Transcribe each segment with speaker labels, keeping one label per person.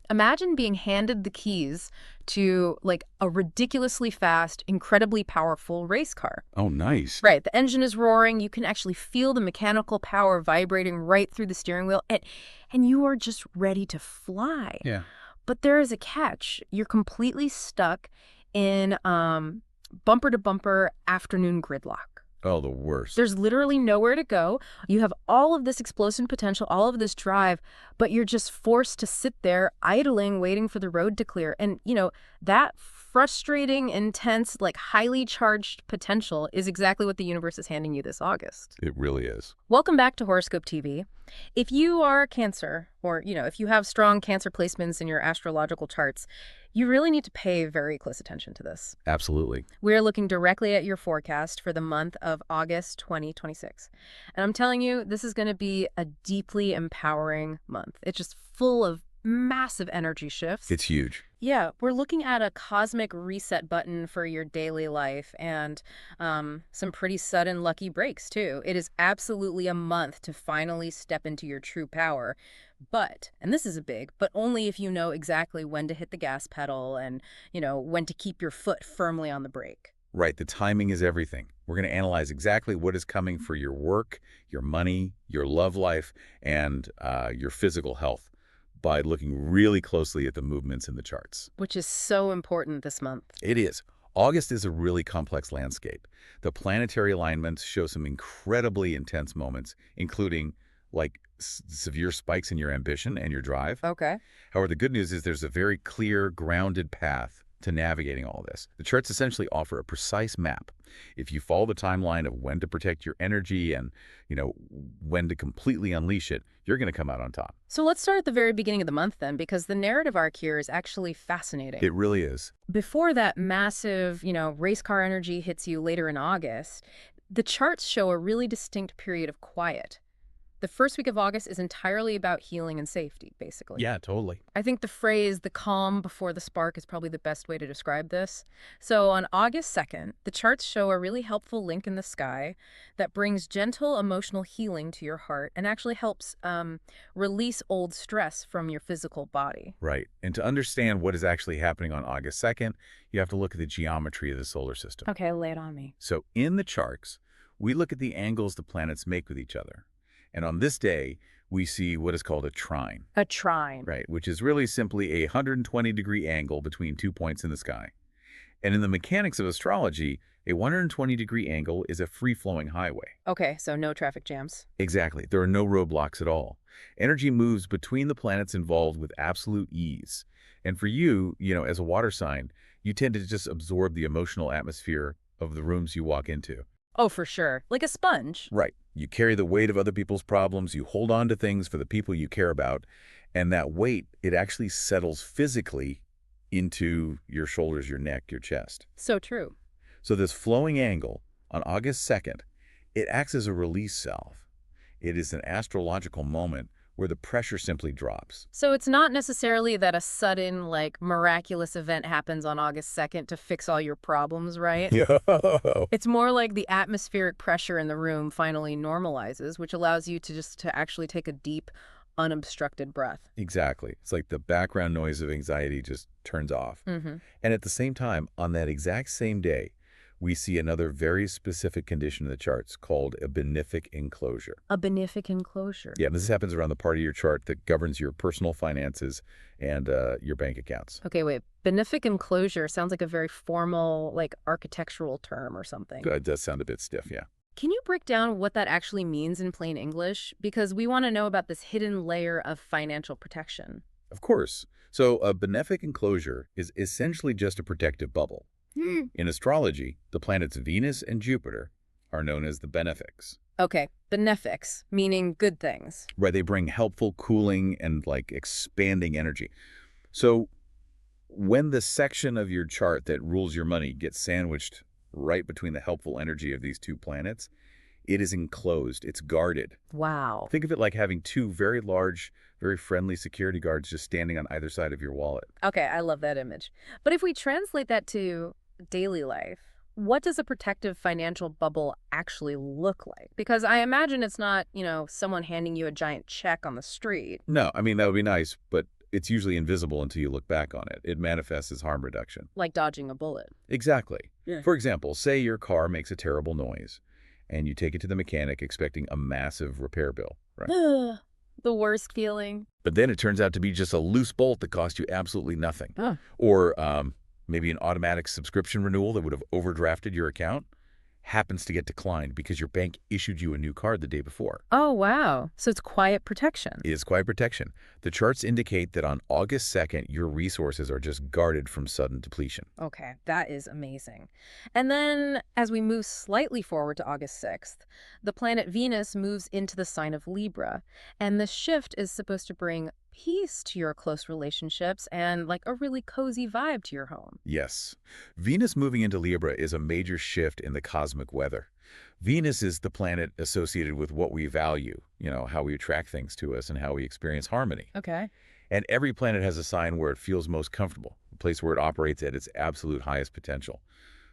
Speaker 1: Imagine being handed the keys to like a ridiculously fast, incredibly powerful race car.
Speaker 2: Oh, nice.
Speaker 1: Right, the engine is roaring, you can actually feel the mechanical power vibrating right through the steering wheel, and you are just ready to fly.
Speaker 2: Yeah.
Speaker 1: But there is a catch. You're completely stuck in bumper-to-bumper afternoon gridlock.
Speaker 2: Oh, the worst.
Speaker 1: There's literally nowhere to go. You have all of this explosive potential, all of this drive, but you're just forced to sit there idling, waiting for the road to clear. And, that frustrating, intense, like highly charged potential is exactly what the universe is handing you this August.
Speaker 2: It really is.
Speaker 1: Welcome back to Horoscope TV. If you are Cancer, or, if you have strong Cancer placements in your astrological charts, you really need to pay very close attention to this.
Speaker 2: Absolutely.
Speaker 1: We're looking directly at your forecast for the month of August 2026. And I'm telling you, this is going to be a deeply empowering month. It's just full of massive energy shifts.
Speaker 2: It's huge.
Speaker 1: Yeah, we're looking at a cosmic reset button for your daily life and some pretty sudden lucky breaks, too. It is absolutely a month to finally step into your true power. But, and this is a big, but only if you know exactly when to hit the gas pedal and, when to keep your foot firmly on the brake.
Speaker 2: Right. The timing is everything. We're going to analyze exactly what is coming for your work, your money, your love life, and your physical health by looking really closely at the movements in the charts.
Speaker 1: Which is so important this month.
Speaker 2: It is. August is a really complex landscape. The planetary alignments show some incredibly intense moments, including like severe spikes in your ambition and your drive.
Speaker 1: Okay.
Speaker 2: However, the good news is there's a very clear, grounded path to navigating all this. The charts essentially offer a precise map. If you follow the timeline of when to protect your energy and, when to completely unleash it, you're going to come out on top.
Speaker 1: So let's start at the very beginning of the month then, because the narrative arc here is actually fascinating.
Speaker 2: It really is.
Speaker 1: Before that massive, race car energy hits you later in August, the charts show a really distinct period of quiet. The first week of August is entirely about healing and safety, basically.
Speaker 2: Yeah, totally.
Speaker 1: I think the phrase, the calm before the spark, is probably the best way to describe this. So on August 2nd, the charts show a really helpful link in the sky that brings gentle emotional healing to your heart and actually helps release old stress from your physical body.
Speaker 2: Right. And to understand what is actually happening on August 2nd, you have to look at the geometry of the solar system.
Speaker 1: Okay, lay it on me.
Speaker 2: So in the charts, we look at the angles the planets make with each other. And on this day, we see what is called a trine.
Speaker 1: A trine.
Speaker 2: Right, which is really simply a 120-degree angle between 2 points in the sky. And in the mechanics of astrology, a 120-degree angle is a free-flowing highway.
Speaker 1: Okay, so no traffic jams.
Speaker 2: Exactly. There are no roadblocks at all. Energy moves between the planets involved with absolute ease. And for you, as a water sign, you tend to just absorb the emotional atmosphere of the rooms you walk into.
Speaker 1: Oh, for sure. Like a sponge.
Speaker 2: Right. You carry the weight of other people's problems, you hold on to things for the people you care about, and that weight, it actually settles physically into your shoulders, your neck, your chest.
Speaker 1: So true.
Speaker 2: So this flowing angle on August 2nd, it acts as a release valve. It is an astrological moment where the pressure simply drops.
Speaker 1: So it's not necessarily that a sudden, miraculous event happens on August 2nd to fix all your problems, right?
Speaker 2: Yeah.
Speaker 1: It's more like the atmospheric pressure in the room finally normalizes, which allows you to actually take a deep, unobstructed breath.
Speaker 2: Exactly. It's like the background noise of anxiety just turns off.
Speaker 1: Mm-hmm.
Speaker 2: And at the same time, on that exact same day, we see another very specific condition in the charts called a benefic enclosure.
Speaker 1: A benefic enclosure.
Speaker 2: Yeah, this happens around the part of your chart that governs your personal finances and your bank accounts.
Speaker 1: Okay, wait. Benefic enclosure sounds like a very formal, architectural term or something.
Speaker 2: It does sound a bit stiff, yeah.
Speaker 1: Can you break down what that actually means in plain English? Because we want to know about this hidden layer of financial protection.
Speaker 2: Of course. So a benefic enclosure is essentially just a protective bubble. In astrology, the planets Venus and Jupiter are known as the benefics.
Speaker 1: Okay, benefics, meaning good things.
Speaker 2: Right, they bring helpful, cooling, and expanding energy. So when the section of your chart that rules your money gets sandwiched right between the helpful energy of these two planets, it is enclosed, it's guarded.
Speaker 1: Wow.
Speaker 2: Think of it like having two very large, very friendly security guards just standing on either side of your wallet.
Speaker 1: Okay, I love that image. But if we translate that to daily life, what does a protective financial bubble actually look like? Because I imagine it's not, someone handing you a giant check on the street.
Speaker 2: No, I mean, that would be nice, but it's usually invisible until you look back on it. It manifests as harm reduction.
Speaker 1: Like dodging a bullet.
Speaker 2: Exactly.
Speaker 1: Yeah.
Speaker 2: For example, say your car makes a terrible noise, and you take it to the mechanic expecting a massive repair bill, right?
Speaker 1: The worst feeling.
Speaker 2: But then it turns out to be just a loose bolt that cost you absolutely nothing.
Speaker 1: Huh.
Speaker 2: Or maybe an automatic subscription renewal that would have overdrafted your account happens to get declined because your bank issued you a new card the day before.
Speaker 1: Oh, wow. So it's quiet protection.
Speaker 2: It is quiet protection. The charts indicate that on August 2nd, your resources are just guarded from sudden depletion.
Speaker 1: Okay, that is amazing. And then as we move slightly forward to August 6th, the planet Venus moves into the sign of Libra. And this shift is supposed to bring peace to your close relationships and like a really cozy vibe to your home.
Speaker 2: Yes. Venus moving into Libra is a major shift in the cosmic weather. Venus is the planet associated with what we value, how we attract things to us and how we experience harmony.
Speaker 1: Okay.
Speaker 2: And every planet has a sign where it feels most comfortable, a place where it operates at its absolute highest potential.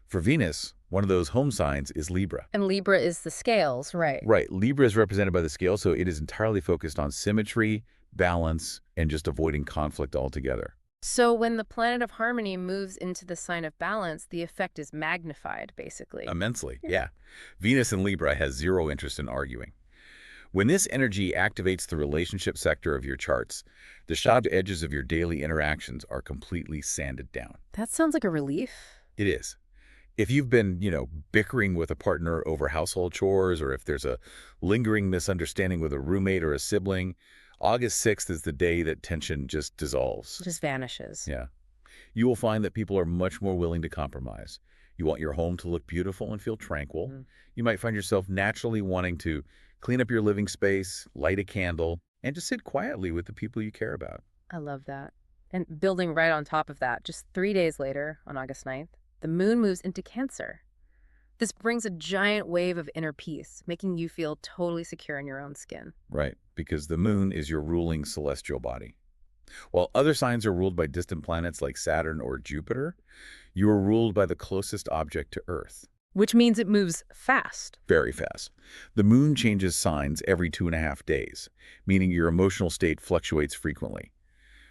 Speaker 2: For Venus, one of those home signs is Libra.
Speaker 1: And Libra is the scales, right?
Speaker 2: Right. Libra is represented by the scale, so it is entirely focused on symmetry, balance, and just avoiding conflict altogether.
Speaker 1: So when the planet of harmony moves into the sign of balance, the effect is magnified, basically.
Speaker 2: Immensely, yeah. Venus in Libra has zero interest in arguing. When this energy activates the relationship sector of your charts, the sharp edges of your daily interactions are completely sanded down.
Speaker 1: That sounds like a relief.
Speaker 2: It is. If you've been, bickering with a partner over household chores, or if there's a lingering misunderstanding with a roommate or a sibling, August 6th is the day that tension just dissolves.
Speaker 1: Just vanishes.
Speaker 2: Yeah. You will find that people are much more willing to compromise. You want your home to look beautiful and feel tranquil. You might find yourself naturally wanting to clean up your living space, light a candle, and just sit quietly with the people you care about.
Speaker 1: I love that. And building right on top of that, just 3 days later, on August 9th, the moon moves into Cancer. This brings a giant wave of inner peace, making you feel totally secure in your own skin.
Speaker 2: Right, because the moon is your ruling celestial body. While other signs are ruled by distant planets like Saturn or Jupiter, you are ruled by the closest object to Earth.
Speaker 1: Which means it moves fast.
Speaker 2: Very fast. The moon changes signs every 2.5 days, meaning your emotional state fluctuates frequently.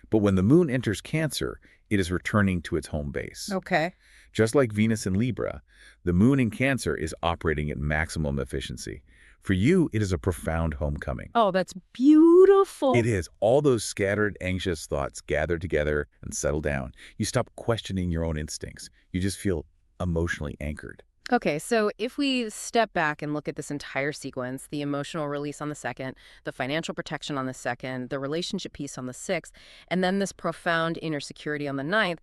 Speaker 2: But when the moon enters Cancer, it is returning to its home base.
Speaker 1: Okay.
Speaker 2: Just like Venus in Libra, the moon in Cancer is operating at maximum efficiency. For you, it is a profound homecoming.
Speaker 1: Oh, that's beautiful.
Speaker 2: It is. All those scattered, anxious thoughts gather together and settle down. You stop questioning your own instincts. You just feel emotionally anchored.
Speaker 1: Okay, so if we step back and look at this entire sequence, the emotional release on the 2nd, the financial protection on the 2nd, the relationship piece on the 6th, and then this profound inner security on the 9th,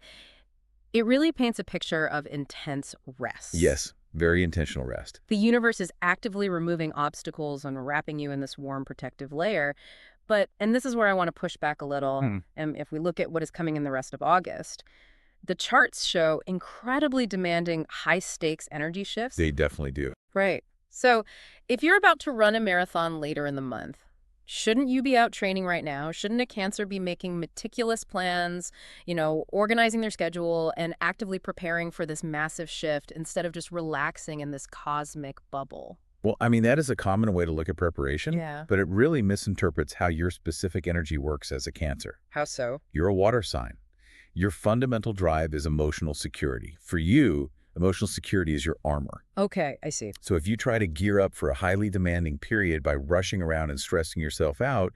Speaker 1: it really paints a picture of intense rest.
Speaker 2: Yes, very intentional rest.
Speaker 1: The universe is actively removing obstacles and wrapping you in this warm protective layer. And this is where I want to push back a little, and if we look at what is coming in the rest of August, the charts show incredibly demanding high-stakes energy shifts.
Speaker 2: They definitely do.
Speaker 1: Right. So if you're about to run a marathon later in the month, shouldn't you be out training right now? Shouldn't a Cancer be making meticulous plans, organizing their schedule and actively preparing for this massive shift instead of just relaxing in this cosmic bubble?
Speaker 2: Well, that is a common way to look at preparation,
Speaker 1: Yeah.
Speaker 2: but it really misinterprets how your specific energy works as a Cancer.
Speaker 1: How so?
Speaker 2: You're a water sign. Your fundamental drive is emotional security. For you, emotional security is your armor.
Speaker 1: Okay, I see.
Speaker 2: So if you try to gear up for a highly demanding period by rushing around and stressing yourself out,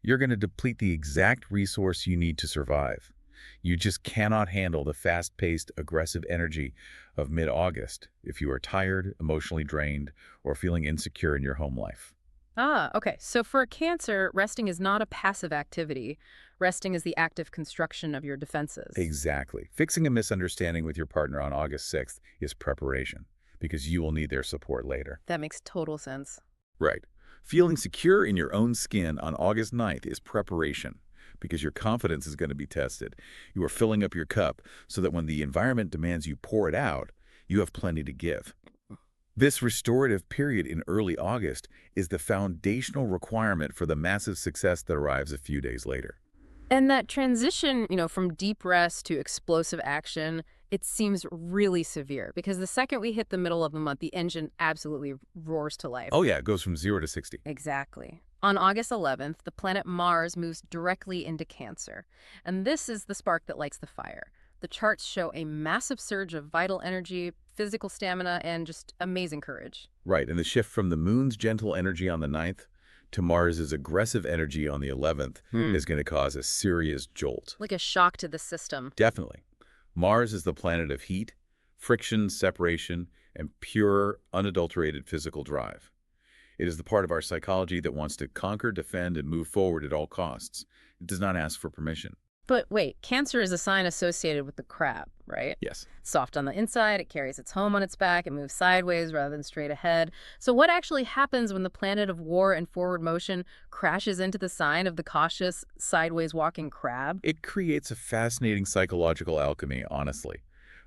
Speaker 2: you're going to deplete the exact resource you need to survive. You just cannot handle the fast-paced, aggressive energy of mid-August if you are tired, emotionally drained, or feeling insecure in your home life.
Speaker 1: Okay. So for a Cancer, resting is not a passive activity. Resting is the active construction of your defenses.
Speaker 2: Exactly. Fixing a misunderstanding with your partner on August 6th is preparation, because you will need their support later.
Speaker 1: That makes total sense.
Speaker 2: Right. Feeling secure in your own skin on August 9th is preparation, because your confidence is going to be tested. You are filling up your cup so that when the environment demands you pour it out, you have plenty to give. This restorative period in early August is the foundational requirement for the massive success that arrives a few days later.
Speaker 1: And that transition, from deep rest to explosive action, it seems really severe because the second we hit the middle of the month, the engine absolutely roars to life.
Speaker 2: Oh yeah, it goes from 0 to 60.
Speaker 1: Exactly. On August 11th, the planet Mars moves directly into Cancer, and this is the spark that lights the fire. The charts show a massive surge of vital energy, physical stamina, and just amazing courage.
Speaker 2: Right, and the shift from the moon's gentle energy on the 9th to Mars's aggressive energy on the 11th is going to cause a serious jolt.
Speaker 1: Like a shock to the system.
Speaker 2: Definitely. Mars is the planet of heat, friction, separation, and pure, unadulterated physical drive. It is the part of our psychology that wants to conquer, defend, and move forward at all costs. It does not ask for permission.
Speaker 1: But wait, Cancer is a sign associated with the crab, right?
Speaker 2: Yes.
Speaker 1: Soft on the inside, it carries its home on its back, it moves sideways rather than straight ahead. So what actually happens when the planet of war and forward motion crashes into the sign of the cautious, sideways walking crab?
Speaker 2: It creates a fascinating psychological alchemy, honestly.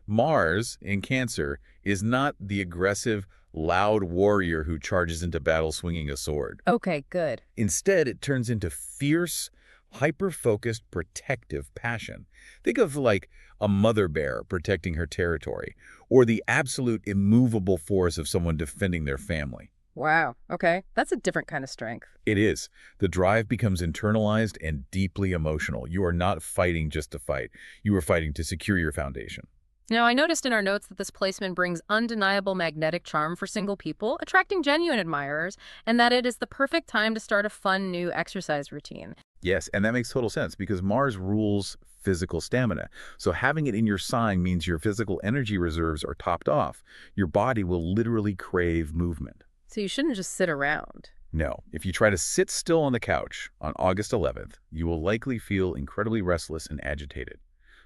Speaker 2: Mars, in Cancer, is not the aggressive, loud warrior who charges into battle swinging a sword.
Speaker 1: Okay, good.
Speaker 2: Instead, it turns into fierce, hyper-focused, protective passion. Think of like a mother bear protecting her territory, or the absolute immovable force of someone defending their family.
Speaker 1: Wow, okay. That's a different kind of strength.
Speaker 2: It is. The drive becomes internalized and deeply emotional. You are not fighting just to fight. You are fighting to secure your foundation.
Speaker 1: Now, I noticed in our notes that this placement brings undeniable magnetic charm for single people, attracting genuine admirers, and that it is the perfect time to start a fun new exercise routine.
Speaker 2: Yes, and that makes total sense because Mars rules physical stamina. So having it in your sign means your physical energy reserves are topped off. Your body will literally crave movement.
Speaker 1: So you shouldn't just sit around.
Speaker 2: No, if you try to sit still on the couch on August 11th, you will likely feel incredibly restless and agitated.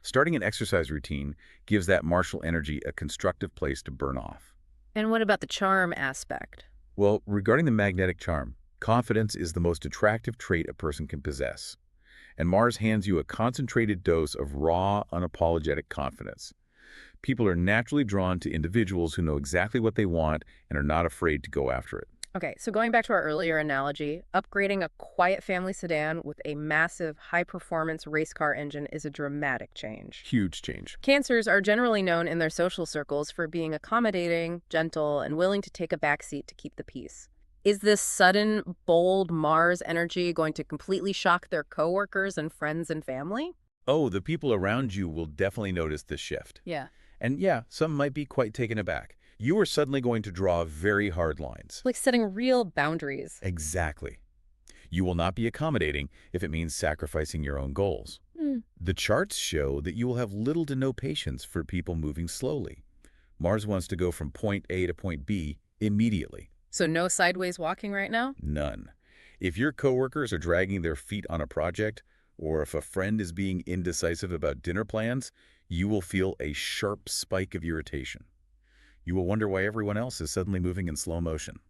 Speaker 2: Starting an exercise routine gives that martial energy a constructive place to burn off.
Speaker 1: And what about the charm aspect?
Speaker 2: Well, regarding the magnetic charm, confidence is the most attractive trait a person can possess. And Mars hands you a concentrated dose of raw, unapologetic confidence. People are naturally drawn to individuals who know exactly what they want and are not afraid to go after it.
Speaker 1: Okay, so going back to our earlier analogy, upgrading a quiet family sedan with a massive high-performance race car engine is a dramatic change.
Speaker 2: Huge change.
Speaker 1: Cancers are generally known in their social circles for being accommodating, gentle, and willing to take a backseat to keep the peace. Is this sudden, bold Mars energy going to completely shock their coworkers and friends and family?
Speaker 2: Oh, the people around you will definitely notice this shift.
Speaker 1: Yeah.
Speaker 2: And yeah, some might be quite taken aback. You are suddenly going to draw very hard lines.
Speaker 1: Like setting real boundaries.
Speaker 2: Exactly. You will not be accommodating if it means sacrificing your own goals. The charts show that you will have little to no patience for people moving slowly. Mars wants to go from point A to point B immediately.
Speaker 1: So no sideways walking right now?
Speaker 2: None. If your coworkers are dragging their feet on a project, or if a friend is being indecisive about dinner plans, you will feel a sharp spike of irritation. You will wonder why everyone else is suddenly moving in slow motion.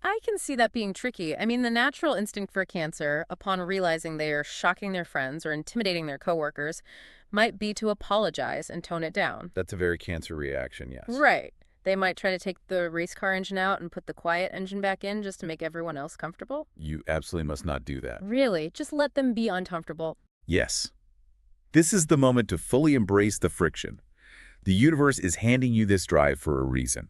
Speaker 1: I can see that being tricky. I mean, the natural instinct for Cancer, upon realizing they are shocking their friends or intimidating their coworkers, might be to apologize and tone it down.
Speaker 2: That's a very Cancer reaction, yes.
Speaker 1: Right. They might try to take the race car engine out and put the quiet engine back in just to make everyone else comfortable.
Speaker 2: You absolutely must not do that.
Speaker 1: Really, just let them be uncomfortable.
Speaker 2: Yes. This is the moment to fully embrace the friction. The universe is handing you this drive for a reason.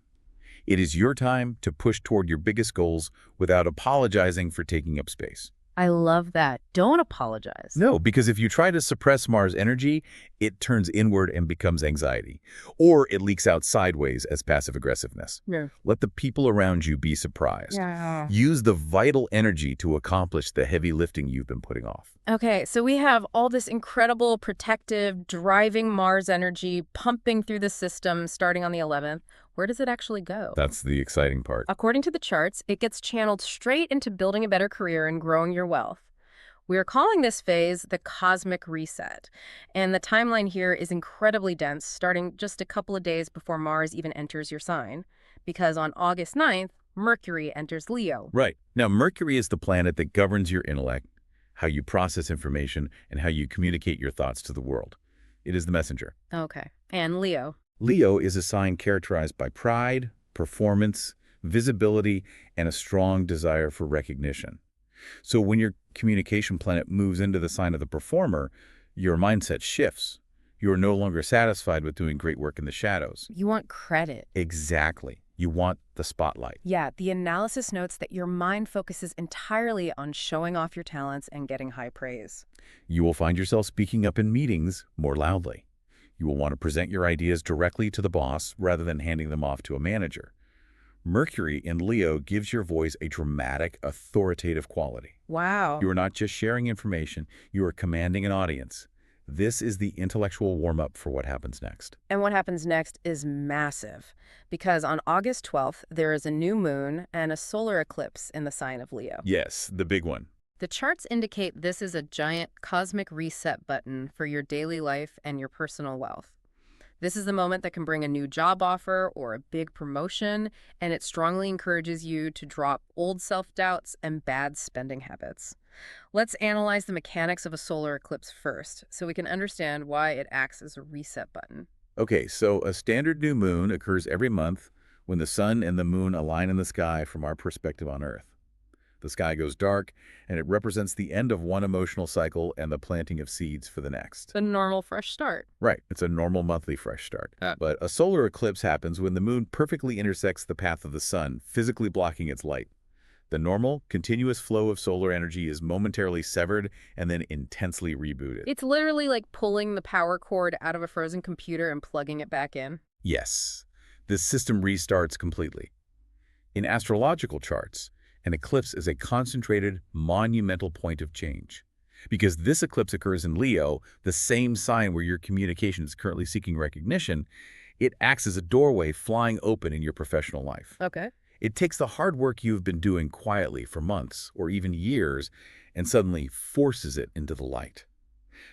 Speaker 2: It is your time to push toward your biggest goals without apologizing for taking up space.
Speaker 1: I love that. Don't apologize.
Speaker 2: No, because if you try to suppress Mars energy, it turns inward and becomes anxiety. Or it leaks out sideways as passive aggressiveness.
Speaker 1: Yeah.
Speaker 2: Let the people around you be surprised.
Speaker 1: Yeah.
Speaker 2: Use the vital energy to accomplish the heavy lifting you've been putting off.
Speaker 1: Okay, so we have all this incredible, protective, driving Mars energy pumping through the system starting on the 11th. Where does it actually go?
Speaker 2: That's the exciting part.
Speaker 1: According to the charts, it gets channeled straight into building a better career and growing your wealth. We are calling this phase the cosmic reset. And the timeline here is incredibly dense, starting just a couple of days before Mars even enters your sign. Because on August 9th, Mercury enters Leo.
Speaker 2: Right. Now, Mercury is the planet that governs your intellect, how you process information, and how you communicate your thoughts to the world. It is the messenger.
Speaker 1: Okay. And Leo.
Speaker 2: Leo is a sign characterized by pride, performance, visibility, and a strong desire for recognition. So when your communication planet moves into the sign of the performer, your mindset shifts. You are no longer satisfied with doing great work in the shadows.
Speaker 1: You want credit.
Speaker 2: Exactly. You want the spotlight.
Speaker 1: Yeah, the analysis notes that your mind focuses entirely on showing off your talents and getting high praise.
Speaker 2: You will find yourself speaking up in meetings more loudly. You will want to present your ideas directly to the boss rather than handing them off to a manager. Mercury in Leo gives your voice a dramatic, authoritative quality.
Speaker 1: Wow.
Speaker 2: You are not just sharing information, you are commanding an audience. This is the intellectual warm-up for what happens next.
Speaker 1: And what happens next is massive, because on August 12th, there is a new moon and a solar eclipse in the sign of Leo.
Speaker 2: Yes, the big one.
Speaker 1: The charts indicate this is a giant cosmic reset button for your daily life and your personal wealth. This is the moment that can bring a new job offer or a big promotion, and it strongly encourages you to drop old self-doubts and bad spending habits. Let's analyze the mechanics of a solar eclipse first, so we can understand why it acts as a reset button.
Speaker 2: Okay, so a standard new moon occurs every month when the sun and the moon align in the sky from our perspective on Earth. The sky goes dark, and it represents the end of one emotional cycle and the planting of seeds for the next.
Speaker 1: The normal fresh start.
Speaker 2: Right, it's a normal monthly fresh start.
Speaker 1: Uh.
Speaker 2: But a solar eclipse happens when the moon perfectly intersects the path of the sun, physically blocking its light. The normal, continuous flow of solar energy is momentarily severed and then intensely rebooted.
Speaker 1: It's literally like pulling the power cord out of a frozen computer and plugging it back in.
Speaker 2: Yes, this system restarts completely. In astrological charts, an eclipse is a concentrated, monumental point of change. Because this eclipse occurs in Leo, the same sign where your communication is currently seeking recognition, it acts as a doorway flying open in your professional life.
Speaker 1: Okay.
Speaker 2: It takes the hard work you've been doing quietly for months or even years and suddenly forces it into the light.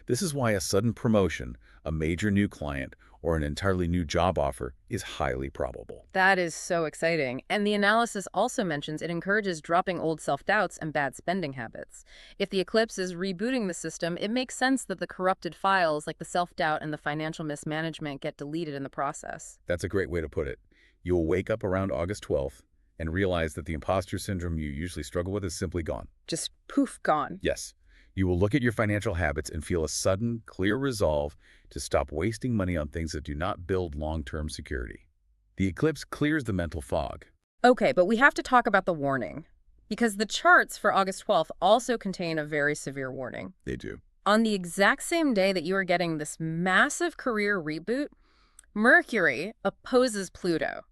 Speaker 2: This is why a sudden promotion, a major new client, or an entirely new job offer is highly probable.
Speaker 1: That is so exciting. And the analysis also mentions it encourages dropping old self-doubts and bad spending habits. If the eclipse is rebooting the system, it makes sense that the corrupted files like the self-doubt and the financial mismanagement get deleted in the process.
Speaker 2: That's a great way to put it. You will wake up around August 12th and realize that the imposter syndrome you usually struggle with is simply gone.
Speaker 1: Just poof, gone.
Speaker 2: Yes. You will look at your financial habits and feel a sudden, clear resolve to stop wasting money on things that do not build long-term security. The eclipse clears the mental fog.
Speaker 1: Okay, but we have to talk about the warning, because the charts for August 12th also contain a very severe warning.
Speaker 2: They do.
Speaker 1: On the exact same day that you are getting this massive career reboot, Mercury opposes Pluto.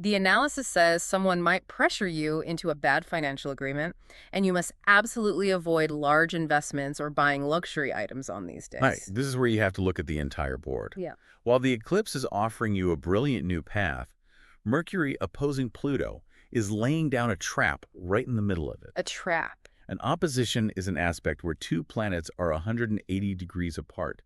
Speaker 1: The analysis says someone might pressure you into a bad financial agreement, and you must absolutely avoid large investments or buying luxury items on these days.
Speaker 2: Right. This is where you have to look at the entire board.
Speaker 1: Yeah.
Speaker 2: While the eclipse is offering you a brilliant new path, Mercury opposing Pluto is laying down a trap right in the middle of it.
Speaker 1: A trap.
Speaker 2: An opposition is an aspect where two planets are 180 degrees apart.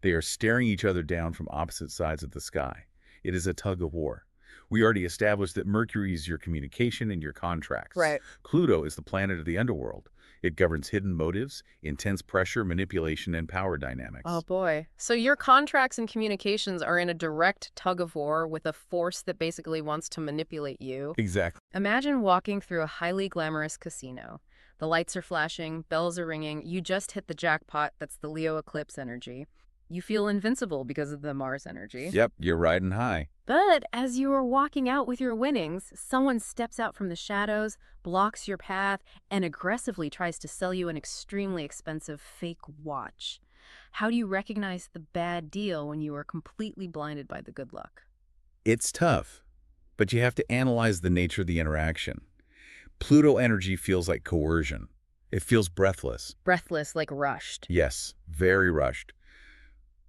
Speaker 2: They are staring each other down from opposite sides of the sky. It is a tug of war. We already established that Mercury is your communication and your contracts.
Speaker 1: Right.
Speaker 2: Pluto is the planet of the underworld. It governs hidden motives, intense pressure, manipulation, and power dynamics.
Speaker 1: Oh boy. So your contracts and communications are in a direct tug of war with a force that basically wants to manipulate you.
Speaker 2: Exactly.
Speaker 1: Imagine walking through a highly glamorous casino. The lights are flashing, bells are ringing, you just hit the jackpot. That's the Leo eclipse energy. You feel invincible because of the Mars energy.
Speaker 2: Yep, you're riding high.
Speaker 1: But as you are walking out with your winnings, someone steps out from the shadows, blocks your path, and aggressively tries to sell you an extremely expensive fake watch. How do you recognize the bad deal when you are completely blinded by the good luck?
Speaker 2: It's tough, but you have to analyze the nature of the interaction. Pluto energy feels like coercion. It feels breathless.
Speaker 1: Breathless, like rushed.
Speaker 2: Yes, very rushed.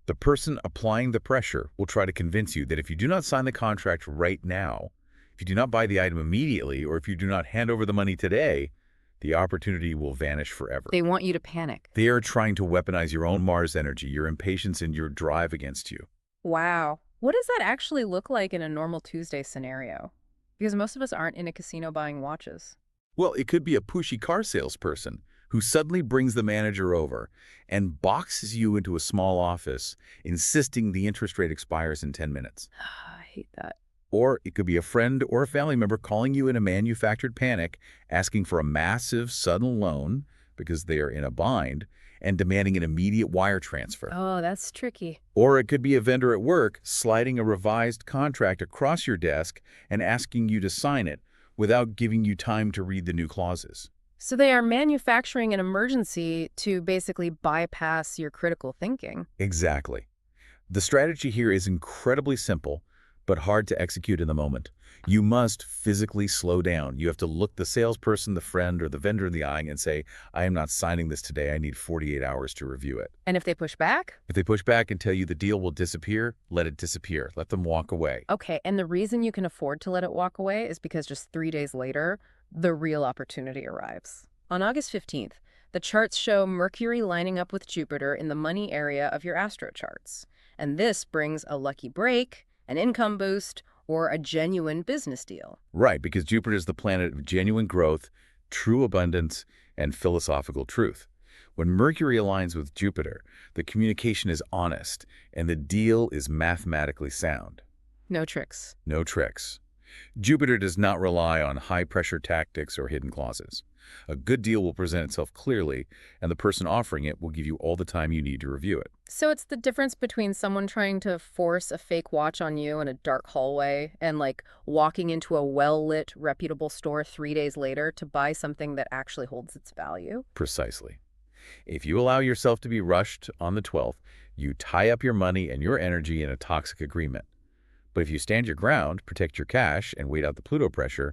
Speaker 2: The person applying the pressure will try to convince you that if you do not sign the contract right now, if you do not buy the item immediately, or if you do not hand over the money today, the opportunity will vanish forever.
Speaker 1: They want you to panic.
Speaker 2: They are trying to weaponize your own Mars energy, your impatience, and your drive against you.
Speaker 1: Wow. What does that actually look like in a normal Tuesday scenario? Because most of us aren't in a casino buying watches.
Speaker 2: Well, it could be a pushy car salesperson who suddenly brings the manager over and boxes you into a small office, insisting the interest rate expires in 10 minutes.
Speaker 1: I hate that.
Speaker 2: Or it could be a friend or a family member calling you in a manufactured panic, asking for a massive, sudden loan because they are in a bind, and demanding an immediate wire transfer.
Speaker 1: Oh, that's tricky.
Speaker 2: Or it could be a vendor at work sliding a revised contract across your desk and asking you to sign it without giving you time to read the new clauses.
Speaker 1: So they are manufacturing an emergency to basically bypass your critical thinking.
Speaker 2: Exactly. The strategy here is incredibly simple, but hard to execute in the moment. You must physically slow down. You have to look the salesperson, the friend, or the vendor in the eye and say, I am not signing this today. I need 48 hours to review it.
Speaker 1: And if they push back?
Speaker 2: If they push back and tell you the deal will disappear, let it disappear. Let them walk away.
Speaker 1: Okay, and the reason you can afford to let it walk away is because just 3 days later, the real opportunity arrives. On August 15th, the charts show Mercury lining up with Jupiter in the money area of your astro charts. And this brings a lucky break, an income boost, or a genuine business deal.
Speaker 2: Right, because Jupiter is the planet of genuine growth, true abundance, and philosophical truth. When Mercury aligns with Jupiter, the communication is honest, and the deal is mathematically sound.
Speaker 1: No tricks.
Speaker 2: No tricks. Jupiter does not rely on high-pressure tactics or hidden clauses. A good deal will present itself clearly, and the person offering it will give you all the time you need to review it.
Speaker 1: So it's the difference between someone trying to force a fake watch on you in a dark hallway and like walking into a well-lit, reputable store 3 days later to buy something that actually holds its value.
Speaker 2: Precisely. If you allow yourself to be rushed on the 12th, you tie up your money and your energy in a toxic agreement. But if you stand your ground, protect your cash, and wait out the Pluto pressure,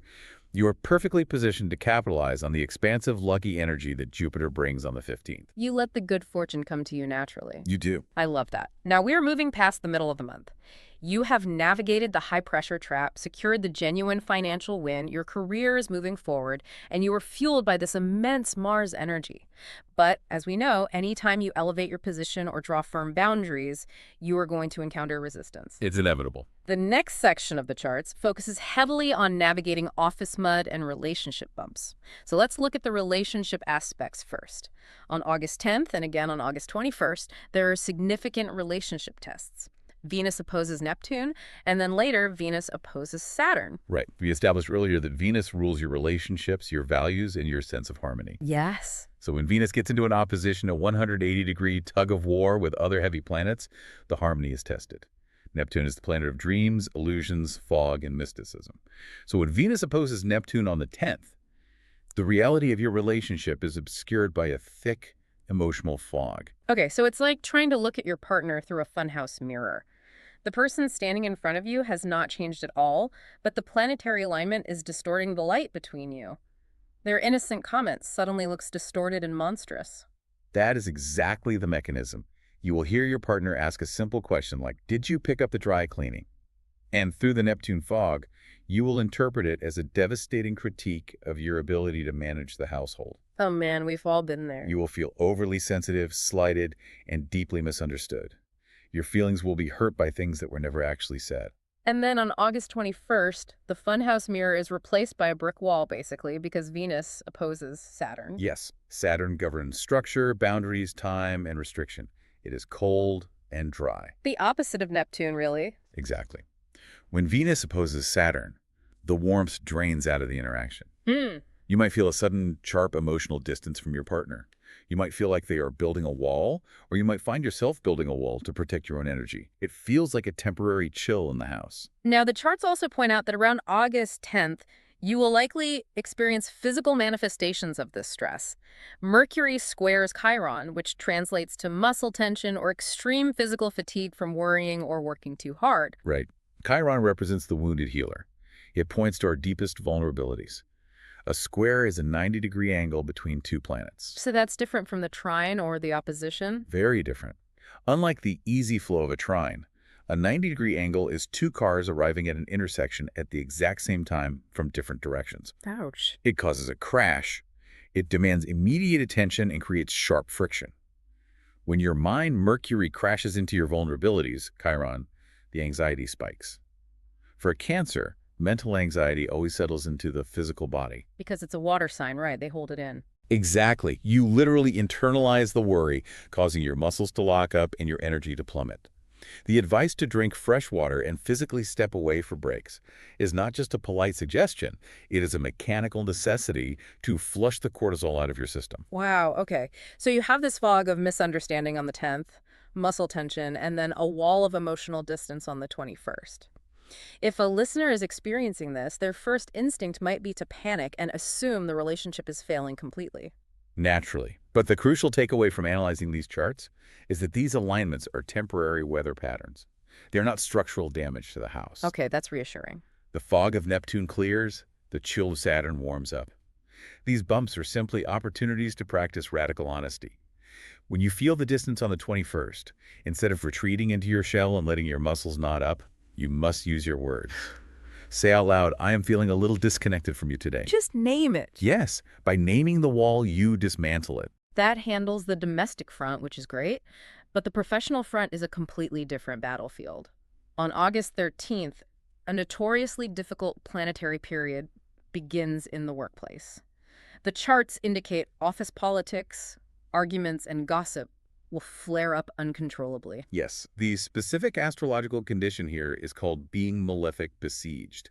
Speaker 2: you are perfectly positioned to capitalize on the expansive, lucky energy that Jupiter brings on the 15th.
Speaker 1: You let the good fortune come to you naturally.
Speaker 2: You do.
Speaker 1: I love that. Now we are moving past the middle of the month. You have navigated the high-pressure trap, secured the genuine financial win, your career is moving forward, and you are fueled by this immense Mars energy. But, as we know, anytime you elevate your position or draw firm boundaries, you are going to encounter resistance.
Speaker 2: It's inevitable.
Speaker 1: The next section of the charts focuses heavily on navigating office mud and relationship bumps. So let's look at the relationship aspects first. On August 10th and again on August 21st, there are significant relationship tests. Venus opposes Neptune, and then later Venus opposes Saturn.
Speaker 2: Right. We established earlier that Venus rules your relationships, your values, and your sense of harmony.
Speaker 1: Yes.
Speaker 2: So when Venus gets into an opposition, a 180-degree tug of war with other heavy planets, the harmony is tested. Neptune is the planet of dreams, illusions, fog, and mysticism. So when Venus opposes Neptune on the 10th, the reality of your relationship is obscured by a thick, emotional fog.
Speaker 1: Okay, so it's like trying to look at your partner through a funhouse mirror. The person standing in front of you has not changed at all, but the planetary alignment is distorting the light between you. Their innocent comments suddenly looks distorted and monstrous.
Speaker 2: That is exactly the mechanism. You will hear your partner ask a simple question like, did you pick up the dry cleaning? And through the Neptune fog, you will interpret it as a devastating critique of your ability to manage the household.
Speaker 1: Oh man, we've all been there.
Speaker 2: You will feel overly sensitive, slighted, and deeply misunderstood. Your feelings will be hurt by things that were never actually said.
Speaker 1: And then on August 21st, the funhouse mirror is replaced by a brick wall, basically, because Venus opposes Saturn.
Speaker 2: Yes, Saturn governs structure, boundaries, time, and restriction. It is cold and dry.
Speaker 1: The opposite of Neptune, really.
Speaker 2: Exactly. When Venus opposes Saturn, the warmth drains out of the interaction. You might feel a sudden, sharp emotional distance from your partner. You might feel like they are building a wall, or you might find yourself building a wall to protect your own energy. It feels like a temporary chill in the house.
Speaker 1: Now, the charts also point out that around August 10th, you will likely experience physical manifestations of this stress. Mercury squares Chiron, which translates to muscle tension or extreme physical fatigue from worrying or working too hard.
Speaker 2: Right. Chiron represents the wounded healer. It points to our deepest vulnerabilities. A square is a 90-degree angle between two planets.
Speaker 1: So that's different from the trine or the opposition?
Speaker 2: Very different. Unlike the easy flow of a trine, a 90-degree angle is two cars arriving at an intersection at the exact same time from different directions.
Speaker 1: Ouch.
Speaker 2: It causes a crash. It demands immediate attention and creates sharp friction. When your mind Mercury crashes into your vulnerabilities, Chiron, the anxiety spikes. For a Cancer, mental anxiety always settles into the physical body.
Speaker 1: Because it's a water sign, right? They hold it in.
Speaker 2: Exactly. You literally internalize the worry, causing your muscles to lock up and your energy to plummet. The advice to drink fresh water and physically step away for breaks is not just a polite suggestion, it is a mechanical necessity to flush the cortisol out of your system.
Speaker 1: Wow, okay. So you have this fog of misunderstanding on the 10th, muscle tension, and then a wall of emotional distance on the 21st. If a listener is experiencing this, their first instinct might be to panic and assume the relationship is failing completely.
Speaker 2: Naturally. But the crucial takeaway from analyzing these charts is that these alignments are temporary weather patterns. They're not structural damage to the house.
Speaker 1: Okay, that's reassuring.
Speaker 2: The fog of Neptune clears, the chill of Saturn warms up. These bumps are simply opportunities to practice radical honesty. When you feel the distance on the 21st, instead of retreating into your shell and letting your muscles knot up, you must use your words. Say out loud, I am feeling a little disconnected from you today.
Speaker 1: Just name it.
Speaker 2: Yes, by naming the wall, you dismantle it.
Speaker 1: That handles the domestic front, which is great, but the professional front is a completely different battlefield. On August 13th, a notoriously difficult planetary period begins in the workplace. The charts indicate office politics, arguments, and gossip will flare up uncontrollably.
Speaker 2: Yes, the specific astrological condition here is called being malefic besieged.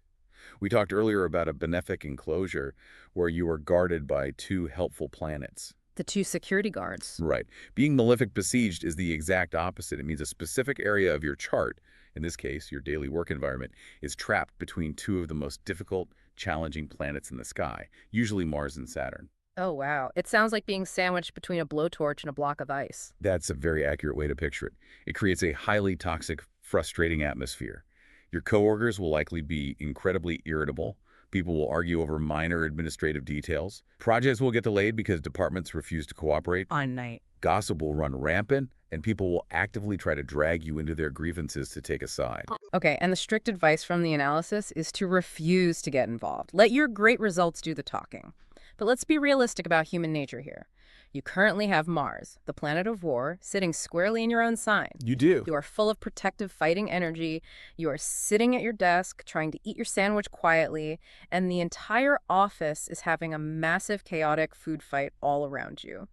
Speaker 2: We talked earlier about a benefic enclosure where you are guarded by two helpful planets.
Speaker 1: The two security guards.
Speaker 2: Right. Being malefic besieged is the exact opposite. It means a specific area of your chart, in this case, your daily work environment, is trapped between two of the most difficult, challenging planets in the sky, usually Mars and Saturn.
Speaker 1: Oh, wow. It sounds like being sandwiched between a blowtorch and a block of ice.
Speaker 2: That's a very accurate way to picture it. It creates a highly toxic, frustrating atmosphere. Your coworkers will likely be incredibly irritable. People will argue over minor administrative details. Projects will get delayed because departments refuse to cooperate.
Speaker 1: On night.
Speaker 2: Gossip will run rampant, and people will actively try to drag you into their grievances to take a side.
Speaker 1: Okay, and the strict advice from the analysis is to refuse to get involved. Let your great results do the talking. But let's be realistic about human nature here. You currently have Mars, the planet of war, sitting squarely in your own sign.
Speaker 2: You do.
Speaker 1: You are full of protective fighting energy. You are sitting at your desk trying to eat your sandwich quietly, and the entire office is having a massive chaotic food fight all around you.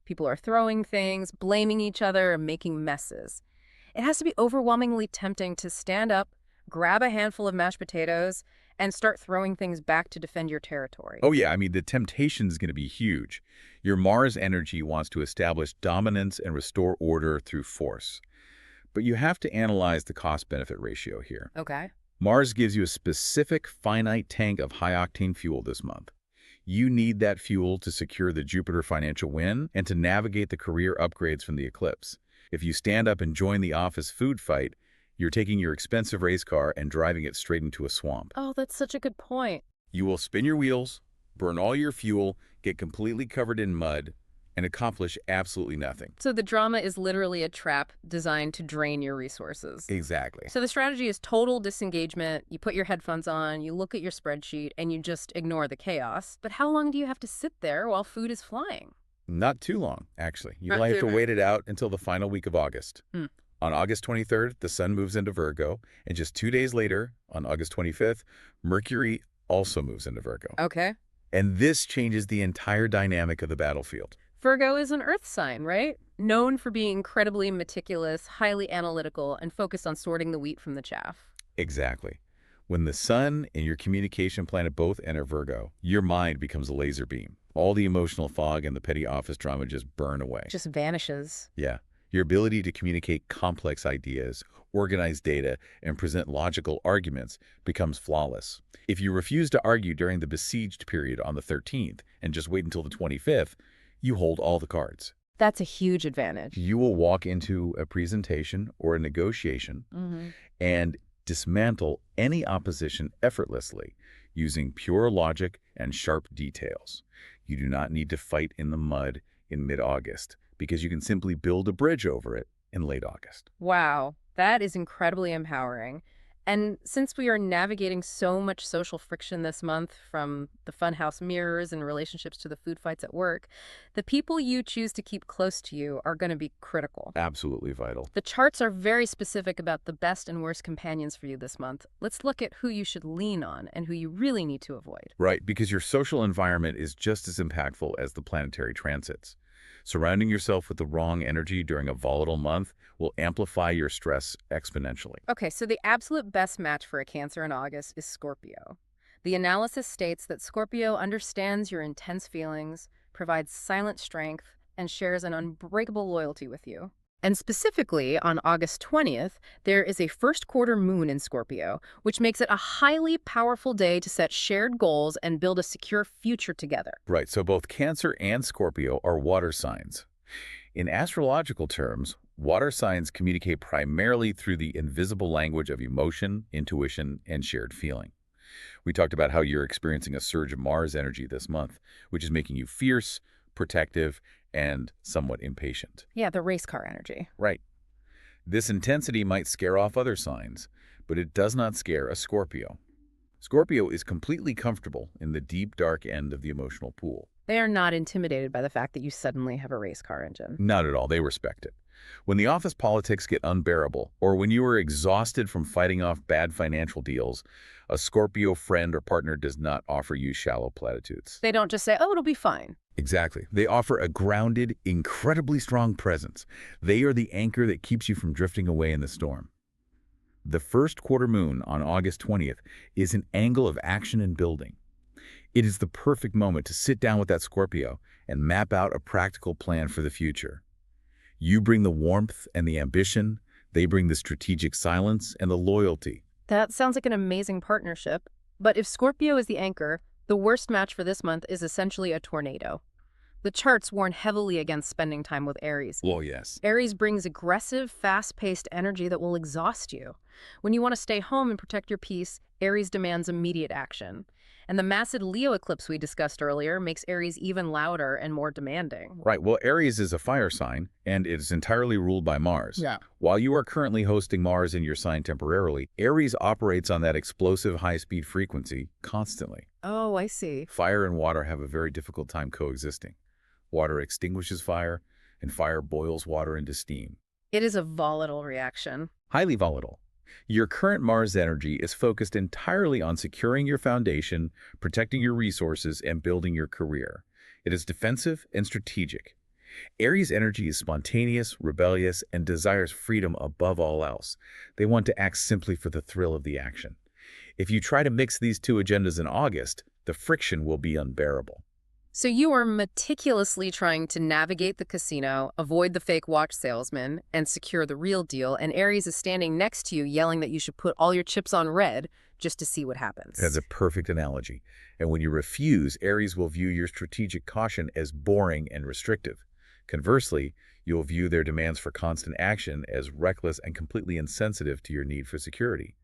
Speaker 1: People are throwing things, blaming each other, and making messes. It has to be overwhelmingly tempting to stand up, grab a handful of mashed potatoes, and start throwing things back to defend your territory.
Speaker 2: Oh yeah, I mean, the temptation is going to be huge. Your Mars energy wants to establish dominance and restore order through force. But you have to analyze the cost-benefit ratio here.
Speaker 1: Okay.
Speaker 2: Mars gives you a specific finite tank of high-octane fuel this month. You need that fuel to secure the Jupiter financial win and to navigate the career upgrades from the eclipse. If you stand up and join the office food fight, you're taking your expensive race car and driving it straight into a swamp.
Speaker 1: Oh, that's such a good point.
Speaker 2: You will spin your wheels, burn all your fuel, get completely covered in mud, and accomplish absolutely nothing.
Speaker 1: So the drama is literally a trap designed to drain your resources.
Speaker 2: Exactly.
Speaker 1: So the strategy is total disengagement. You put your headphones on, you look at your spreadsheet, and you just ignore the chaos. But how long do you have to sit there while food is flying?
Speaker 2: Not too long, actually. You
Speaker 1: Not
Speaker 2: might have
Speaker 1: too
Speaker 2: to
Speaker 1: long.
Speaker 2: wait it out until the final week of August.
Speaker 1: Hmm.
Speaker 2: On August 23rd, the sun moves into Virgo, and just 2 days later, on August 25th, Mercury also moves into Virgo.
Speaker 1: Okay.
Speaker 2: And this changes the entire dynamic of the battlefield.
Speaker 1: Virgo is an earth sign, right? Known for being incredibly meticulous, highly analytical, and focused on sorting the wheat from the chaff.
Speaker 2: Exactly. When the sun and your communication planet both enter Virgo, your mind becomes a laser beam. All the emotional fog and the petty office drama just burn away.
Speaker 1: Just vanishes.
Speaker 2: Yeah. Your ability to communicate complex ideas, organize data, and present logical arguments becomes flawless. If you refuse to argue during the besieged period on the 13th and just wait until the 25th, you hold all the cards.
Speaker 1: That's a huge advantage.
Speaker 2: You will walk into a presentation or a negotiation and dismantle any opposition effortlessly using pure logic and sharp details. You do not need to fight in the mud in mid-August because you can simply build a bridge over it in late August.
Speaker 1: Wow, that is incredibly empowering. And since we are navigating so much social friction this month, from the funhouse mirrors and relationships to the food fights at work, the people you choose to keep close to you are going to be critical.
Speaker 2: Absolutely vital.
Speaker 1: The charts are very specific about the best and worst companions for you this month. Let's look at who you should lean on and who you really need to avoid.
Speaker 2: Right, because your social environment is just as impactful as the planetary transits. Surrounding yourself with the wrong energy during a volatile month will amplify your stress exponentially.
Speaker 1: Okay, so the absolute best match for a Cancer in August is Scorpio. The analysis states that Scorpio understands your intense feelings, provides silent strength, and shares an unbreakable loyalty with you. And specifically, on August 20th, there is a first quarter moon in Scorpio, which makes it a highly powerful day to set shared goals and build a secure future together.
Speaker 2: Right, so both Cancer and Scorpio are water signs. In astrological terms, water signs communicate primarily through the invisible language of emotion, intuition, and shared feeling. We talked about how you're experiencing a surge of Mars energy this month, which is making you fierce, protective, and somewhat impatient.
Speaker 1: Yeah, the race car energy.
Speaker 2: Right. This intensity might scare off other signs, but it does not scare a Scorpio. Scorpio is completely comfortable in the deep, dark end of the emotional pool.
Speaker 1: They are not intimidated by the fact that you suddenly have a race car engine.
Speaker 2: Not at all. They respect it. When the office politics get unbearable, or when you are exhausted from fighting off bad financial deals, a Scorpio friend or partner does not offer you shallow platitudes.
Speaker 1: They don't just say, oh, it'll be fine.
Speaker 2: Exactly. They offer a grounded, incredibly strong presence. They are the anchor that keeps you from drifting away in the storm. The first quarter moon on August 20th is an angle of action and building. It is the perfect moment to sit down with that Scorpio and map out a practical plan for the future. You bring the warmth and the ambition, they bring the strategic silence and the loyalty.
Speaker 1: That sounds like an amazing partnership. But if Scorpio is the anchor, the worst match for this month is essentially a tornado. The charts warn heavily against spending time with Aries.
Speaker 2: Oh, yes.
Speaker 1: Aries brings aggressive, fast-paced energy that will exhaust you. When you want to stay home and protect your peace, Aries demands immediate action. And the massive Leo eclipse we discussed earlier makes Aries even louder and more demanding.
Speaker 2: Right. Well, Aries is a fire sign, and it is entirely ruled by Mars.
Speaker 1: Yeah.
Speaker 2: While you are currently hosting Mars in your sign temporarily, Aries operates on that explosive high-speed frequency constantly.
Speaker 1: Oh, I see.
Speaker 2: Fire and water have a very difficult time coexisting. Water extinguishes fire, and fire boils water into steam.
Speaker 1: It is a volatile reaction.
Speaker 2: Highly volatile. Your current Mars energy is focused entirely on securing your foundation, protecting your resources, and building your career. It is defensive and strategic. Aries energy is spontaneous, rebellious, and desires freedom above all else. They want to act simply for the thrill of the action. If you try to mix these two agendas in August, the friction will be unbearable.
Speaker 1: So you are meticulously trying to navigate the casino, avoid the fake watch salesman, and secure the real deal, and Aries is standing next to you yelling that you should put all your chips on red just to see what happens.
Speaker 2: That's a perfect analogy. And when you refuse, Aries will view your strategic caution as boring and restrictive. Conversely, you'll view their demands for constant action as reckless and completely insensitive to your need for security.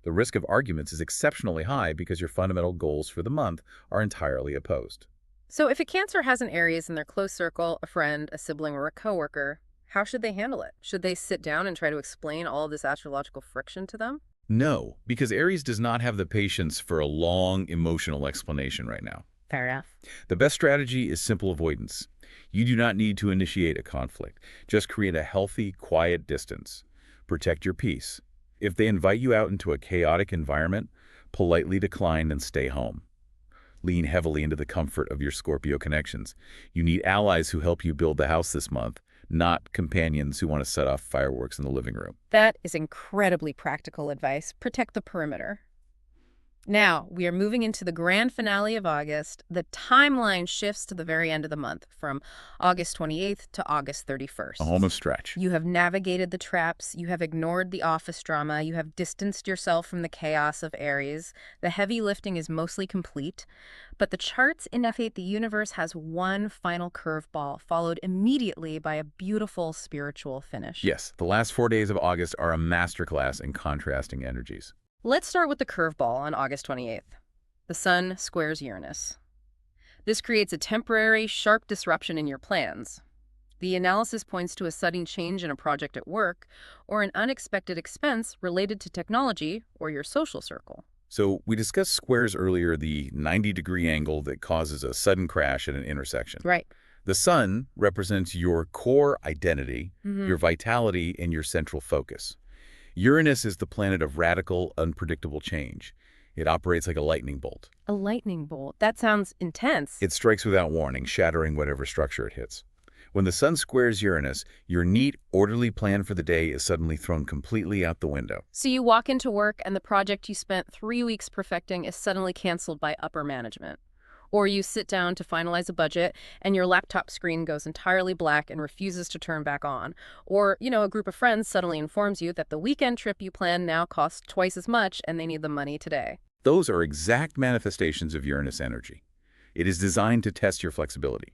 Speaker 2: The risk of arguments is exceptionally high because your fundamental goals for the month are entirely opposed.
Speaker 1: So if a Cancer has an Aries in their close circle, a friend, a sibling, or a coworker, how should they handle it? Should they sit down and try to explain all of this astrological friction to them?
Speaker 2: No, because Aries does not have the patience for a long emotional explanation right now.
Speaker 1: Fair enough.
Speaker 2: The best strategy is simple avoidance. You do not need to initiate a conflict. Just create a healthy, quiet distance. Protect your peace. If they invite you out into a chaotic environment, politely decline and stay home. Lean heavily into the comfort of your Scorpio connections. You need allies who help you build the house this month, not companions who want to set off fireworks in the living room.
Speaker 1: That is incredibly practical advice. Protect the perimeter. Now, we are moving into the grand finale of August. The timeline shifts to the very end of the month, from August 28th to August 31st.
Speaker 2: A home stretch.
Speaker 1: You have navigated the traps, you have ignored the office drama, you have distanced yourself from the chaos of Aries. The heavy lifting is mostly complete, but the charts indicate the universe has one final curveball, followed immediately by a beautiful spiritual finish.
Speaker 2: Yes, the last 4 days of August are a masterclass in contrasting energies.
Speaker 1: Let's start with the curveball on August 28th. The Sun squares Uranus. This creates a temporary, sharp disruption in your plans. The analysis points to a sudden change in a project at work or an unexpected expense related to technology or your social circle.
Speaker 2: So we discussed squares earlier, the 90-degree angle that causes a sudden crash at an intersection.
Speaker 1: Right.
Speaker 2: The Sun represents your core identity, your vitality, and your central focus. Uranus is the planet of radical, unpredictable change. It operates like a lightning bolt.
Speaker 1: A lightning bolt. That sounds intense.
Speaker 2: It strikes without warning, shattering whatever structure it hits. When the sun squares Uranus, your neat, orderly plan for the day is suddenly thrown completely out the window.
Speaker 1: So you walk into work and the project you spent 3 weeks perfecting is suddenly canceled by upper management. Or you sit down to finalize a budget and your laptop screen goes entirely black and refuses to turn back on. Or, a group of friends suddenly informs you that the weekend trip you planned now costs twice as much and they need the money today.
Speaker 2: Those are exact manifestations of Uranus energy. It is designed to test your flexibility.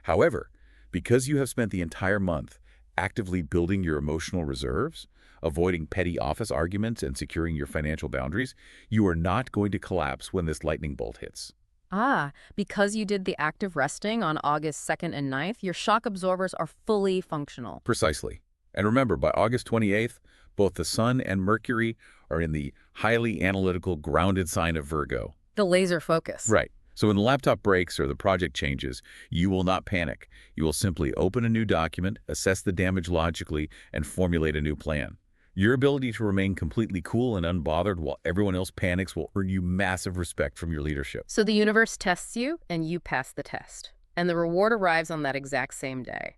Speaker 2: However, because you have spent the entire month actively building your emotional reserves, avoiding petty office arguments, and securing your financial boundaries, you are not going to collapse when this lightning bolt hits.
Speaker 1: Ah, because you did the active resting on August 2nd and 9th, your shock absorbers are fully functional.
Speaker 2: Precisely. And remember, by August 28th, both the Sun and Mercury are in the highly analytical, grounded sign of Virgo.
Speaker 1: The laser focus.
Speaker 2: Right. So when the laptop breaks or the project changes, you will not panic. You will simply open a new document, assess the damage logically, and formulate a new plan. Your ability to remain completely cool and unbothered while everyone else panics will earn you massive respect from your leadership.
Speaker 1: So the universe tests you, and you pass the test. And the reward arrives on that exact same day.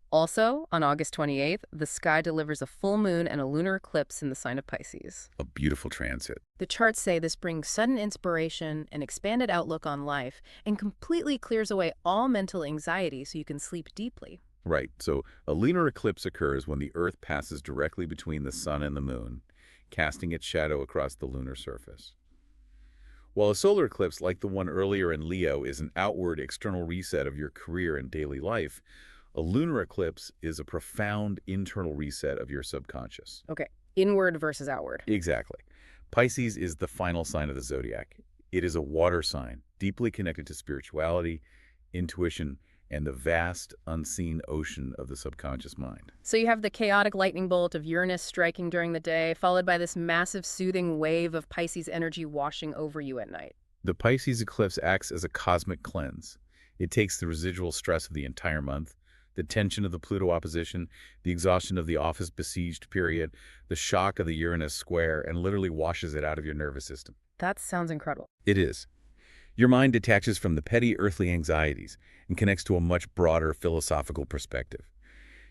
Speaker 1: Also, on August 28th, the sky delivers a full moon and a lunar eclipse in the sign of Pisces.
Speaker 2: A beautiful transit.
Speaker 1: The charts say this brings sudden inspiration, an expanded outlook on life, and completely clears away all mental anxiety so you can sleep deeply.
Speaker 2: Right. So a lunar eclipse occurs when the Earth passes directly between the Sun and the Moon, casting its shadow across the lunar surface. While a solar eclipse, like the one earlier in Leo, is an outward external reset of your career and daily life, a lunar eclipse is a profound internal reset of your subconscious.
Speaker 1: Okay, inward versus outward.
Speaker 2: Exactly. Pisces is the final sign of the zodiac. It is a water sign, deeply connected to spirituality, intuition, and the vast, unseen ocean of the subconscious mind.
Speaker 1: So you have the chaotic lightning bolt of Uranus striking during the day, followed by this massive soothing wave of Pisces energy washing over you at night.
Speaker 2: The Pisces eclipse acts as a cosmic cleanse. It takes the residual stress of the entire month, the tension of the Pluto opposition, the exhaustion of the office besieged period, the shock of the Uranus square, and literally washes it out of your nervous system.
Speaker 1: That sounds incredible.
Speaker 2: It is. Your mind detaches from the petty earthly anxieties and connects to a much broader philosophical perspective.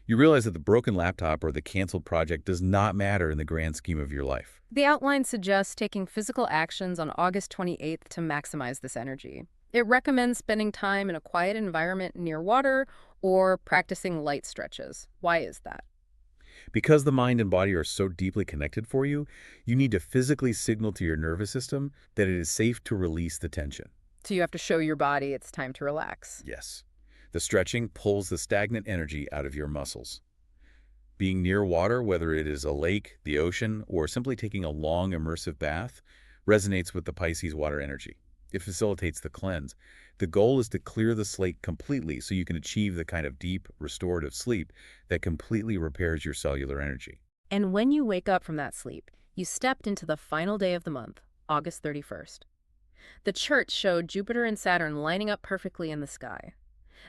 Speaker 2: You realize that the broken laptop or the canceled project does not matter in the grand scheme of your life.
Speaker 1: The outline suggests taking physical actions on August 28th to maximize this energy. It recommends spending time in a quiet environment near water or practicing light stretches. Why is that?
Speaker 2: Because the mind and body are so deeply connected for you, you need to physically signal to your nervous system that it is safe to release the tension.
Speaker 1: So you have to show your body it's time to relax.
Speaker 2: Yes. The stretching pulls the stagnant energy out of your muscles. Being near water, whether it is a lake, the ocean, or simply taking a long immersive bath, resonates with the Pisces water energy. It facilitates the cleanse. The goal is to clear the slate completely so you can achieve the kind of deep, restorative sleep that completely repairs your cellular energy.
Speaker 1: And when you wake up from that sleep, you stepped into the final day of the month, August 31st. The charts showed Jupiter and Saturn lining up perfectly in the sky.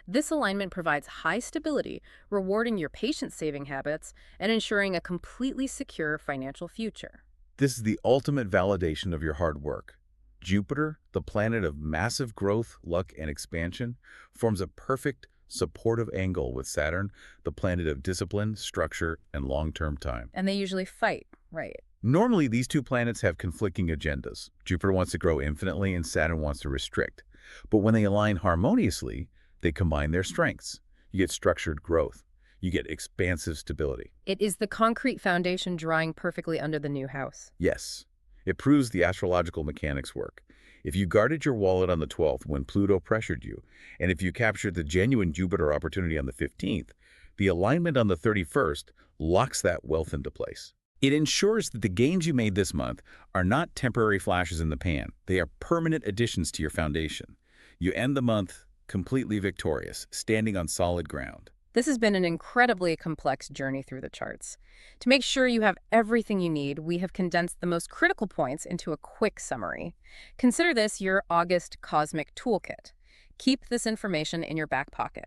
Speaker 1: This alignment provides high stability, rewarding your patient-saving habits and ensuring a completely secure financial future.
Speaker 2: This is the ultimate validation of your hard work. Jupiter, the planet of massive growth, luck, and expansion, forms a perfect, supportive angle with Saturn, the planet of discipline, structure, and long-term time.
Speaker 1: And they usually fight, right?
Speaker 2: Normally, these two planets have conflicting agendas. Jupiter wants to grow infinitely and Saturn wants to restrict. But when they align harmoniously, they combine their strengths. You get structured growth. You get expansive stability.
Speaker 1: It is the concrete foundation drawing perfectly under the new house.
Speaker 2: Yes, it proves the astrological mechanics work. If you guarded your wallet on the 12th when Pluto pressured you, and if you captured the genuine Jupiter opportunity on the 15th, the alignment on the 31st locks that wealth into place. It ensures that the gains you made this month are not temporary flashes in the pan. They are permanent additions to your foundation. You end the month completely victorious, standing on solid ground.
Speaker 1: This has been an incredibly complex journey through the charts. To make sure you have everything you need, we have condensed the most critical points into a quick summary. Consider this your August Cosmic Toolkit. Keep this information in your back pocket.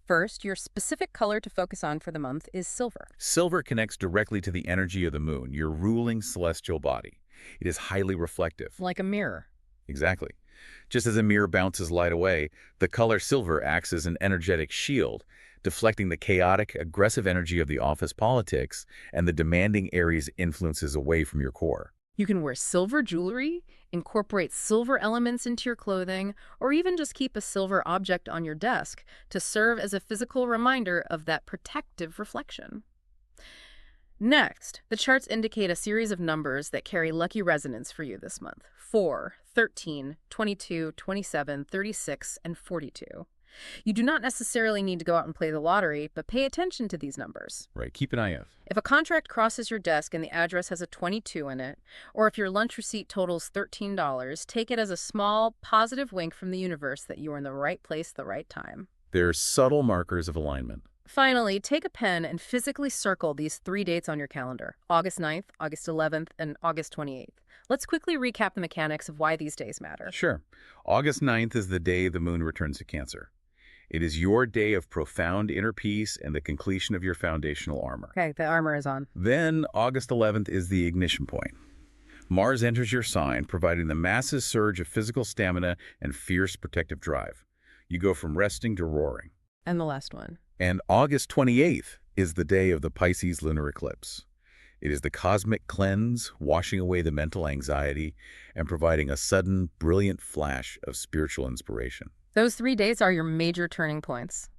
Speaker 1: First, your specific color to focus on for the month is silver.
Speaker 2: Silver connects directly to the energy of the moon, your ruling celestial body. It is highly reflective.
Speaker 1: Like a mirror.
Speaker 2: Exactly. Just as a mirror bounces light away, the color silver acts as an energetic shield, deflecting the chaotic, aggressive energy of the office politics and the demanding Aries influences away from your core.
Speaker 1: You can wear silver jewelry, incorporate silver elements into your clothing, or even just keep a silver object on your desk to serve as a physical reminder of that protective reflection. Next, the charts indicate a series of numbers that carry lucky resonance for you this month: 4, 13, 22, 27, 36, and 42. You do not necessarily need to go out and play the lottery, but pay attention to these numbers.
Speaker 2: Right, keep an eye out.
Speaker 1: If a contract crosses your desk and the address has a 22 in it, or if your lunch receipt totals $13, take it as a small, positive wink from the universe that you are in the right place at the right time.
Speaker 2: They're subtle markers of alignment.
Speaker 1: Finally, take a pen and physically circle these 3 dates on your calendar: August 9th, August 11th, and August 28th. Let's quickly recap the mechanics of why these days matter.
Speaker 2: Sure. August 9th is the day the moon returns to Cancer. It is your day of profound inner peace and the completion of your foundational armor.
Speaker 1: Okay, the armor is on.
Speaker 2: Then, August 11th is the ignition point. Mars enters your sign, providing the massive surge of physical stamina and fierce protective drive. You go from resting to roaring.
Speaker 1: And the last one.
Speaker 2: And August 28th is the day of the Pisces lunar eclipse. It is the cosmic cleanse, washing away the mental anxiety and providing a sudden, brilliant flash of spiritual inspiration.
Speaker 1: Those 3 days are your major turning points.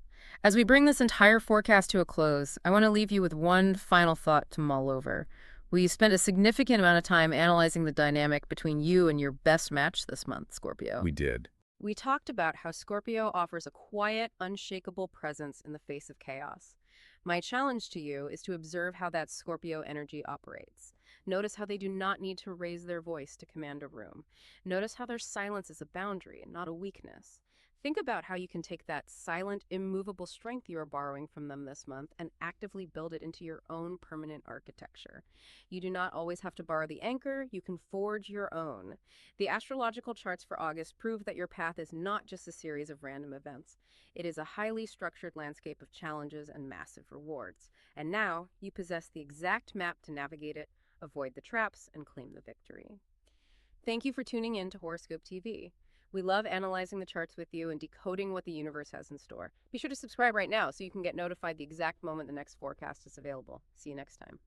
Speaker 1: As we bring this entire forecast to a close, I want to leave you with one final thought to mull over. We spent a significant amount of time analyzing the dynamic between you and your best match this month, Scorpio.
Speaker 2: We did.
Speaker 1: We talked about how Scorpio offers a quiet, unshakable presence in the face of chaos. My challenge to you is to observe how that Scorpio energy operates. Notice how they do not need to raise their voice to command a room. Notice how their silence is a boundary, not a weakness. Think about how you can take that silent, immovable strength you are borrowing from them this month and actively build it into your own permanent architecture. You do not always have to borrow the anchor, you can forge your own. The astrological charts for August prove that your path is not just a series of random events. It is a highly structured landscape of challenges and massive rewards. And now, you possess the exact map to navigate it, avoid the traps, and claim the victory. Thank you for tuning in to Horoscope TV. We love analyzing the charts with you and decoding what the universe has in store. Be sure to subscribe right now so you can get notified the exact moment the next forecast is available. See you next time.